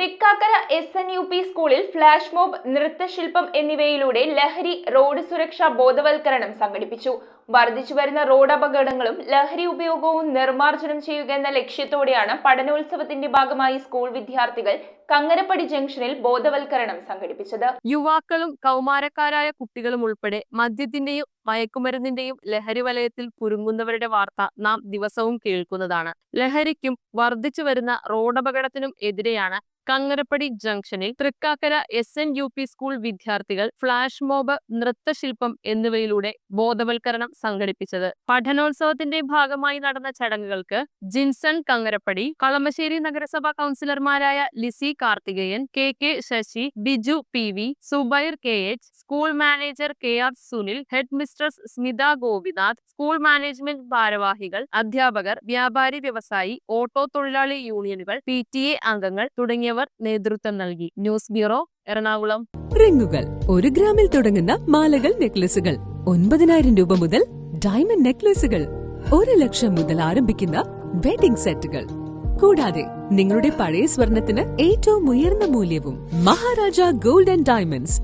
Thrikkakara SNUP സ്കൂളിൽ flash mob, നൃത്തശില്പം എന്നിവയിലൂടെ ലഹരി, റോഡ് സുരക്ഷാ ബോധവൽക്കരണം സംഘടിപ്പിച്ചു. വർദ്ധിച്ചുവരുന്ന റോഡ് അപകടങ്ങളും ലഹരി ഉപയോഗവും നിർമ്മാർജ്ജനം ചെയ്യുക എന്ന ലക്ഷ്യത്തോടെയാണ് പഠനോത്സവത്തിന്റെ ഭാഗമായി സ്കൂൾ വിദ്യാർത്ഥികൾ കങ്ങരപ്പടി ജംഗ്ഷനിൽ ബോധവൽക്കരണം സംഘടിപ്പിച്ചത്. യുവാക്കളും കൗമാരക്കാരായ കുട്ടികളും ഉൾപ്പെടെ മദ്യത്തിന്റെയും മയക്കുമരുന്നിന്റെയും ലഹരി വലയത്തിൽ കുരുങ്ങുന്നവരുടെ വാർത്ത നാം ദിവസവും കേൾക്കുന്നതാണ്. ലഹരിക്കും വർദ്ധിച്ചു വരുന്ന റോഡപകടത്തിനും എതിരെയാണ് കങ്ങരപ്പടി ജംഗ്ഷനിൽ തൃക്കാക്കര SNUP സ്കൂൾ വിദ്യാർത്ഥികൾ ഫ്ലാഷ് മോബ്, നൃത്തശില്പം എന്നിവയിലൂടെ ബോധവൽക്കരണം സംഘടിപ്പിച്ചത്. പഠനോത്സവത്തിന്റെ ഭാഗമായി നടന്ന ചടങ്ങുകൾക്ക് ജിൻസൺ കങ്ങരപ്പടി, കളമശ്ശേരി നഗരസഭാ കൗൺസിലർമാരായ Lissy Karthikeyan, KK Sasi, Biju PV, Subair KH, school manager KR Sunil, head mistress Smitha Gopinath, school management ഭാരവാഹികൾ, അധ്യാപകർ, വ്യാപാരി വ്യവസായി, ഓട്ടോ തൊഴിലാളി യൂണിയനുകൾ, PTA അംഗങ്ങൾ തുടങ്ങിയവർ നേതൃത്വം നൽകി. News bureau, Ernakulam. റിങ്ങുകൾ 1 ഗ്രാമിൽ തുടങ്ങുന്ന മാലകൾ, നെക്ലസുകൾ 9,000 രൂപ മുതൽ ഡയമണ്ട് നെക്ലസുകൾ 1 ലക്ഷം മുതൽ ആരംഭിക്കുന്ന വെഡിംഗ് സെറ്റുകൾ. കൂടാതെ നിങ്ങളുടെ പഴയ സ്വർണത്തിന് ഏറ്റവും ഉയർന്ന മൂല്യവും. Maharaja gold and diamonds,